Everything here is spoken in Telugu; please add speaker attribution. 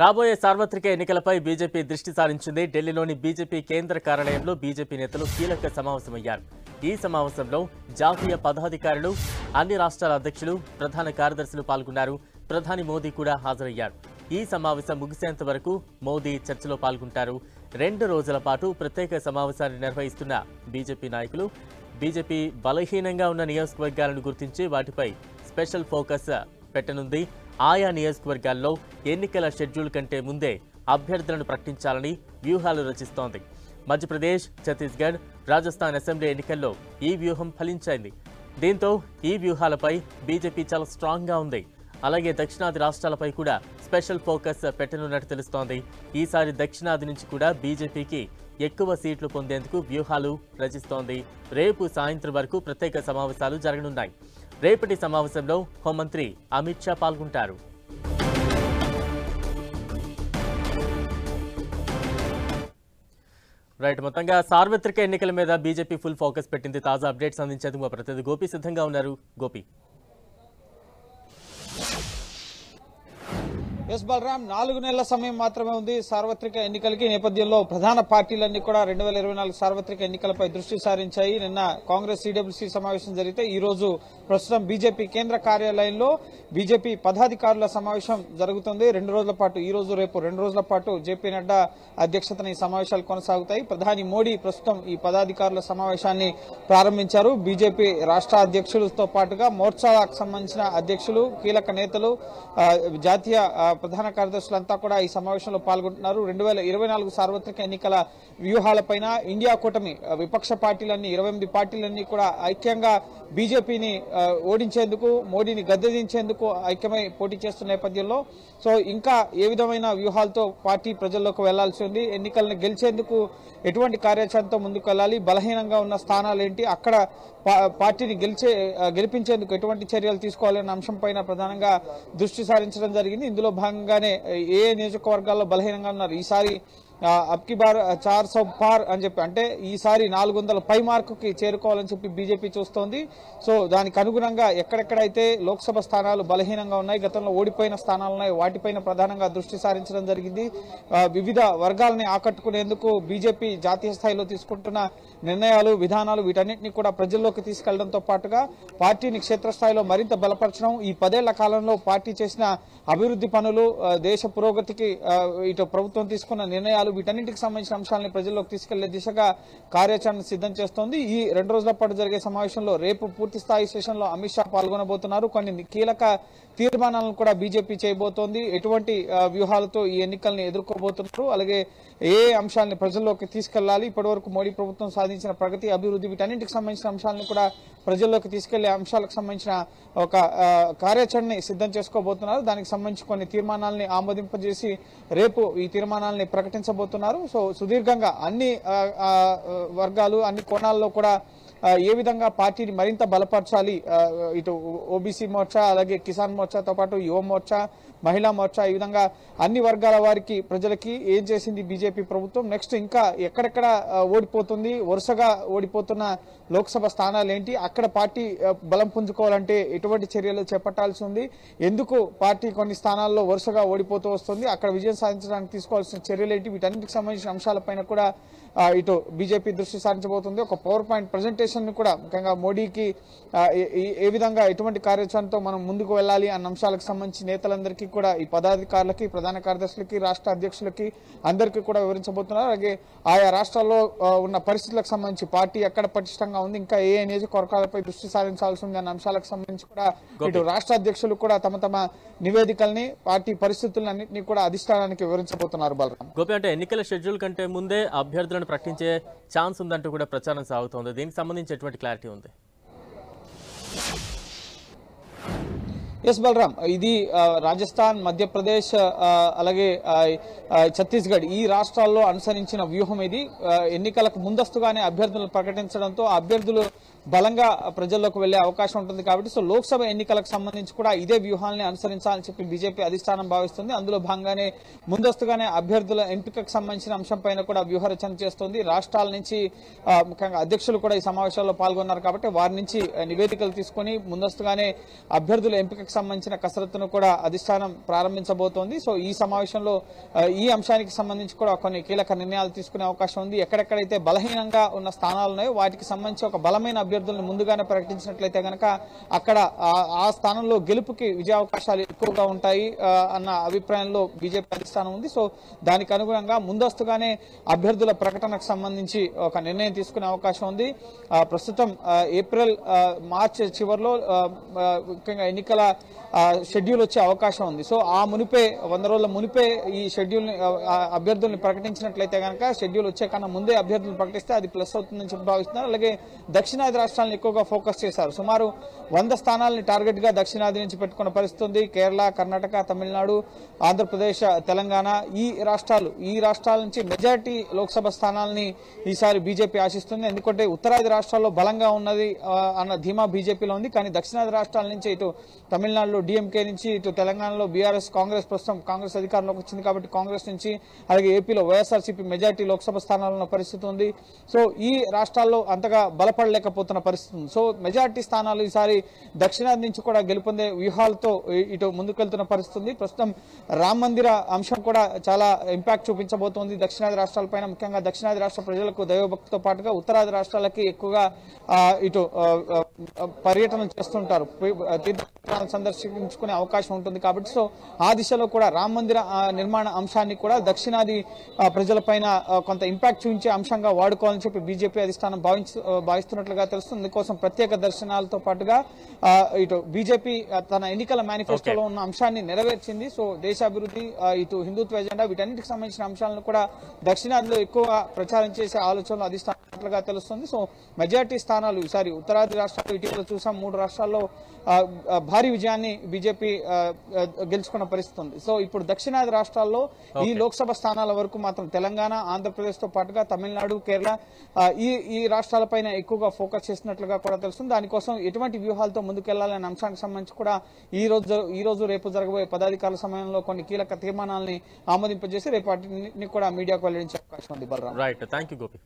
Speaker 1: రాబోయే సార్వత్రిక ఎన్నికలపై బీజేపీ దృష్టి సారించింది. ఢిల్లీలోని బీజేపీ కేంద్ర కార్యాలయంలో బీజేపీ నేతలు కీలక సమావేశమయ్యారు. ఈ సమావేశంలో జాతీయ పదాధికారులు, అన్ని రాష్ట్రాల అధ్యక్షులు, ప్రధాన కార్యదర్శులు పాల్గొన్నారు. ప్రధాని మోదీ కూడా హాజరయ్యారు. ఈ సమావేశం ముగిసేంత వరకు మోదీ చర్చలో పాల్గొంటారు. 2 రోజుల పాటు ప్రత్యేక సమావేశాన్ని నిర్వహిస్తున్న బీజేపీ నాయకులు బీజేపీ బలహీనంగా ఉన్న నియోజకవర్గాలను గుర్తించి వాటిపై స్పెషల్ ఫోకస్ పెట్టనుంది. ఆయా నియోజకవర్గాల్లో ఎన్నికల షెడ్యూల్ కంటే ముందే అభ్యర్థులను ప్రకటించాలని వ్యూహాలు రచిస్తోంది. మధ్యప్రదేశ్, ఛత్తీస్గఢ్, రాజస్థాన్ అసెంబ్లీ ఎన్నికల్లో ఈ వ్యూహం ఫలించింది. దీంతో ఈ వ్యూహాలపై బీజేపీ చాలా స్ట్రాంగ్గా ఉంది. అలాగే దక్షిణాది రాష్ట్రాలపై కూడా స్పెషల్ ఫోకస్ పెట్టనున్నట్టు తెలుస్తోంది. ఈసారి దక్షిణాది నుంచి కూడా బీజేపీకి ఎక్కువ సీట్లు పొందేందుకు వ్యూహాలు రచిస్తోంది. రేపు సాయంత్రం వరకు ప్రత్యేక సమావేశాలు జరగనున్నాయి. రేపటి సమావేశంలో హోంమంత్రి అమిత్ షా పాల్గొంటారు. రైట్, మొత్తంగా సార్వత్రిక ఎన్నికల మీద బీజేపీ ఫుల్ ఫోకస్ పెట్టింది. తాజా అప్డేట్స్ అందించేందుకు మా ప్రతినిధి గోపి సిద్ధంగా ఉన్నారు. గోపి.
Speaker 2: ఎస్ బలరాం, 4 నెలల సమయం మాత్రమే ఉంది సార్వత్రిక ఎన్నికలకి. నేపథ్యంలో ప్రధాన పార్టీలన్నీ కూడా 2024 సార్వత్రిక ఎన్నికలపై దృష్టి సారించాయి. నిన్న కాంగ్రెస్ సిడబ్ల్యూసీ సమావేశం జరిగితే ఈ రోజు ప్రస్తుతం బీజేపీ కేంద్ర కార్యాలయంలో బీజేపీ పదాధికారుల సమావేశం జరుగుతుంది. 2 రోజుల పాటు, ఈ రోజు రేపు 2 రోజుల పాటు జేపీ నడ్డా అధ్యక్షతన ఈ సమావేశాలు కొనసాగుతాయి. ప్రధాని మోడీ ప్రస్తుతం ఈ పదాధికారుల సమావేశాన్ని ప్రారంభించారు. బీజేపీ రాష్ట్ర అధ్యక్షులతో పాటుగా మోర్చాలకు సంబంధించిన అధ్యక్షులు, కీలక నేతలు, జాతీయ ప్రధాన కార్యదర్శులంతా కూడా ఈ సమావేశంలో పాల్గొంటున్నారు. 2024 సార్వత్రిక ఎన్నికల వ్యూహాలపైన ఇండియా కూటమి విపక్ష పార్టీలన్నీ 28 పార్టీలన్నీ కూడా ఐక్యంగా బీజేపీని ఓడించేందుకు, మోడీని గద్దెదించేందుకు ఐక్యమై పోటీ చేస్తున్న నేపథ్యంలో సో ఇంకా ఏ విధమైన వ్యూహాలతో పార్టీ ప్రజల్లోకి వెళ్లాల్సి ఉంది, ఎన్నికలను గెలిచేందుకు ఎటువంటి కార్యాచరణతో ముందుకు వెళ్ళాలి, బలహీనంగా ఉన్న స్థానాలు ఏంటి, అక్కడ పార్టీని గెలిపించేందుకు ఎటువంటి చర్యలు తీసుకోవాలనే అంశంపైన ప్రధానంగా దృష్టి సారించడం జరిగింది. ఇందులో భాగంగానే ఏ నియోజకవర్గాల్లో బలహీనంగా ఉన్నారు, ఈసారి అబ్కి బార్ 400 పార్ అని చెప్పి, అంటే ఈసారి 400 పై మార్కుకి చేరుకోవాలని చెప్పి బీజేపీ చూస్తోంది. సో దానికి అనుగుణంగా ఎక్కడెక్కడైతే లోక్సభ స్థానాలు బలహీనంగా ఉన్నాయి, గతంలో ఓడిపోయిన స్థానాలు ఉన్నాయి, వాటిపైన ప్రధానంగా దృష్టి సారించడం జరిగింది. వివిధ వర్గాలని ఆకట్టుకునేందుకు బీజేపీ జాతీయ స్థాయిలో తీసుకుంటున్న నిర్ణయాలు, విధానాలు వీటన్నిటిని కూడా ప్రజల్లోకి తీసుకెళ్లడంతో పాటుగా పార్టీని క్షేత్రస్థాయిలో మరింత బలపరచడం, ఈ 10 ఏళ్ల కాలంలో పార్టీ చేసిన అభివృద్ధి పనులు, దేశ పురోగతికి ఇటు ప్రభుత్వం తీసుకున్న నిర్ణయాలు, వీటన్నింటికి సంబంధించిన అంశాలను ప్రజల్లోకి తీసుకెళ్లే దిశగా కార్యాచరణ సిద్ధం చేస్తోంది. ఈ 2 రోజుల పాటు జరిగే సమావేశంలో రేపు పూర్తి స్థాయి సెషన్ లో అమిత్ షా పాల్గొనబోతున్నారు. కొన్ని కీలక తీర్మానాలను కూడా బీజేపీ చేయబోతోంది. ఎటువంటి వ్యూహాలతో ఈ ఎన్నికల్ని ఎదుర్కోబోతున్నారు, అలాగే ఏ అంశాలను ప్రజల్లోకి తీసుకెళ్లాలి, ఇప్పటివరకు మోడీ ప్రభుత్వం సాధించిన ప్రగతి, అభివృద్ధి వీటన్నింటికి సంబంధించిన అంశాలను కూడా ప్రజల్లోకి తీసుకెళ్లే అంశాలకు సంబంధించిన ఒక కార్యాచరణని సిద్ధం చేసుకోబోతున్నారు. దానికి సంబంధించి కొన్ని తీర్మానాలని ఆమోదింపజేసి రేపు ఈ తీర్మానాలని ప్రకటించబోతున్నారు. సో సుదీర్ఘంగా అన్ని వర్గాలు, అన్ని కోణాల్లో కూడా ఏ విధంగా పార్టీని మరింత బలపరచాలి, ఇటు ఓబీసీ మోర్చా, అలాగే కిసాన్ మోర్చాతో పాటు యువ మోర్చా, మహిళా మోర్చా, ఈ విధంగా అన్ని వర్గాల వారికి, ప్రజలకి ఏం చేసింది బీజేపీ ప్రభుత్వం, నెక్స్ట్ ఇంకా ఎక్కడెక్కడ ఓడిపోతుంది, వరుసగా ఓడిపోతున్న లోక్సభ స్థానాలు ఏంటి, అక్కడ పార్టీ బలం పుంజుకోవాలంటే ఎటువంటి చర్యలు చేపట్టాల్సి ఉంది, ఎందుకు పార్టీ కొన్ని స్థానాల్లో వరుసగా ఓడిపోతూ వస్తుంది, అక్కడ విజయం సాధించడానికి తీసుకోవాల్సిన చర్యలు ఏంటి, వీటన్నిటికి సంబంధించిన అంశాలపైన కూడా ఇటు బీజేపీ దృష్టి సారించబోతుంది. ఒక పవర్ పాయింట్ ప్రజెంటేషన్ ని కూడా ముఖ్యంగా మోడీకి ఏ విధంగా ఎటువంటి కార్యాచరణతో మనం ముందుకు వెళ్ళాలి అన్న అంశాలకు సంబంధించి నేతలందరికీ కూడా, ఈ పదాధికారులకి, ప్రధాన కార్యదర్శులకి, రాష్ట్ర అధ్యక్షులకి అందరికీ కూడా వివరించబోతున్నారు. అలాగే ఆయా రాష్ట్రాల్లో ఉన్న పరిస్థితులకు సంబంధించి పార్టీ ఎక్కడ పటిష్టంగా ఉంది, ఇంకా ఏ నియోజకవర్గాలపై దృష్టి సారించాల్సి ఉంది అన్న అంశాలకు సంబంధించి కూడా ఇటు రాష్ట్ర అధ్యక్షులు కూడా తమ తమ నివేదికల్ని, పార్టీ పరిస్థితులన్నింటినీ కూడా అధిష్టానానికి వివరించబోతున్నారు. బలరాం,
Speaker 1: గోపి, అంటే ఎన్నికల షెడ్యూల్ కంటే ముందే అభ్యర్థులను ప్రకటించే ఛాన్స్ ఉందంటూ కూడా ప్రచారం సాగుతోంది. దీనికి సంబంధించి ఎటువంటి క్లారిటీ ఉంది?
Speaker 2: ఎస్ బలరాం, ఇది రాజస్థాన్, మధ్యప్రదేశ్, అలాగే ఛత్తీస్గఢ్ ఈ రాష్ట్రాల్లో అనుసరించిన వ్యూహం ఇది. ఎన్నికలకు ముందస్తుగానే అభ్యర్థులను ప్రకటించడంతో అభ్యర్థులు బలంగా ప్రజల్లోకి వెళ్లే అవకాశం ఉంటుంది కాబట్టి సో లోక్సభ ఎన్నికలకు సంబంధించి కూడా ఇదే వ్యూహాలని అనుసరించాలని చెప్పి బీజేపీ అధిష్టానం భావిస్తుంది. అందులో భాగంగానే ముందస్తుగానే అభ్యర్థుల ఎంపికకు సంబంధించిన అంశంపైన కూడా వ్యూహరచన చేస్తోంది. రాష్ట్రాల నుంచి ముఖ్యంగా అధ్యక్షులు కూడా ఈ సమావేశాల్లో పాల్గొన్నారు కాబట్టి వారి నుంచి నివేదికలు తీసుకుని ముందస్తుగానే అభ్యర్థుల ఎంపికకు సంబంధించిన కసరత్తును కూడా అధిష్టానం ప్రారంభించబోతోంది. సో ఈ సమావేశంలో ఈ అంశానికి సంబంధించి కూడా కొన్ని కీలక నిర్ణయాలు తీసుకునే అవకాశం ఉంది. ఎక్కడెక్కడైతే బలహీనంగా ఉన్న స్థానాలు ఉన్నాయో వాటికి సంబంధించి ఒక బలమైన అభ్యర్థులను ముందుగానే ప్రకటించినట్లయితే గనక అక్కడ ఆ స్థానంలో గెలుపుకి విజయావకాశాలు ఎక్కువగా ఉంటాయి అన్న అభిప్రాయంలో బీజేపీ అధిష్టానం ఉంది. సో దానికి అనుగుణంగా ముందస్తుగానే అభ్యర్థుల ప్రకటనకు సంబంధించి ఒక నిర్ణయం తీసుకునే అవకాశం ఉంది. ప్రస్తుతం ఏప్రిల్ మార్చి చివరిలో ముఖ్యంగా ఎన్నికల షెడ్యూల్ వచ్చే అవకాశం ఉంది. సో ఆ మునిపే 100 రోజుల మునిపే ఈ షెడ్యూల్ అభ్యర్థుల్ని ప్రకటించినట్లయితే కనుక షెడ్యూల్ వచ్చే కన్నా ముందే అభ్యర్థులను ప్రకటిస్తే అది ప్లస్ అవుతుందని చెప్పి భావిస్తున్నారు. అలాగే దక్షిణాది రాష్ట్రాలను ఎక్కువగా ఫోకస్ చేశారు. సుమారు 100 స్థానాలని టార్గెట్ గా దక్షిణాది నుంచి పెట్టుకున్న పరిస్థితి ఉంది. కేరళ, కర్ణాటక, తమిళనాడు, ఆంధ్రప్రదేశ్, తెలంగాణ ఈ రాష్ట్రాల నుంచి మెజారిటీ లోక్సభ స్థానాలని ఈసారి బీజేపీ ఆశిస్తుంది. ఎందుకంటే ఉత్తరాది రాష్ట్రాల్లో బలంగా ఉన్నది అన్న ధీమా బీజేపీలో ఉంది. కానీ దక్షిణాది రాష్ట్రాల నుంచి ఇటు తమిళనాడులో డిఎంకే నుంచి ఇటు తెలంగాణలో బీఆర్ఎస్ కాంగ్రెస్ అధికారంలోకి వచ్చింది కాబట్టి కాంగ్రెస్ నుంచి అలాగే ఏపీలో వైఎస్ఆర్సీపీ మెజారిటీ లోక్సభ స్థానాల్లో ఉన్న పరిస్థితి ఉంది. సో ఈ రాష్ట్రాల్లో అంతగా బలపడలేకపోతున్న పరిస్థితి ఉంది. సో మెజారిటీ స్థానాలు ఈసారి దక్షిణాది నుంచి కూడా గెలుపొందే వ్యూహాలతో ఇటు ముందుకెళ్తున్న పరిస్థితి ఉంది. ప్రస్తుతం రామ మందిర అంశం కూడా చాలా ఇంపాక్ట్ చూపించబోతోంది దక్షిణాది రాష్ట్రాలపైన. ముఖ్యంగా దక్షిణాది రాష్ట్ర ప్రజలకు దైవభక్తితో పాటుగా ఉత్తరాది రాష్ట్రాలకి ఎక్కువగా ఇటు పర్యటన చేస్తుంటారు, తీర్థాలను సందర్శించుకునే అవకాశం ఉంటుంది కాబట్టి సో ఆ దిశలో కూడా రామ మందిర నిర్మాణ అంశాన్ని కూడా దక్షిణాది ప్రజలపైన కొంత ఇంపాక్ట్ చూపించే అంశంగా వాడుకోవాలని చెప్పి బీజేపీ అధిష్టానం భావిస్తున్నట్లుగా తెలుస్తుంది. అందుకోసం ప్రత్యేక దర్శనాలతో పాటుగా ఇటు బీజేపీ తన ఎన్నికల మేనిఫెస్టోలో ఉన్న అంశాన్ని నెరవేర్చింది. సో దేశాభివృద్ధి, ఇటు హిందుత్వ ఎజెండా వీటన్నిటికి సంబంధించిన అంశాలను కూడా దక్షిణాదిలో ఎక్కువ ప్రచారం చేసే ఆలోచనలు అధిష్టానట్లుగా తెలుస్తుంది. సో మెజారిటీ స్థానాలు ఈసారి ఉత్తరాది రాష్ట్రాలు ఇటీవల చూసాం 3 రాష్ట్రాల్లో భారీ విజయాన్ని బీజేపీ గెలుచుకున్న పరిస్థితి ఉంది. సో ఇప్పుడు దక్షిణాది రాష్ట్రాల్లో ఈ లోక్సభ స్థానాల వరకు మాత్రం తెలంగాణ, ఆంధ్రప్రదేశ్ తో పాటుగా తమిళనాడు, కేరళ ఈ రాష్ట్రాలపైన ఎక్కువగా ఫోకస్ చేసినట్లుగా కూడా తెలుస్తుంది. దానికోసం ఎటువంటి వ్యూహాలతో ముందుకెళ్లాలనే అంశానికి సంబంధించి కూడా ఈ రోజు రేపు జరగబోయే పదాధికారుల సమయంలో కొన్ని కీలక తీర్మానాలని ఆమోదింపజేసి రేపు వాటిని కూడా మీడియాకు వెల్లడించే అవకాశం ఉంది. Balaram.
Speaker 1: Right, thank you Gopi.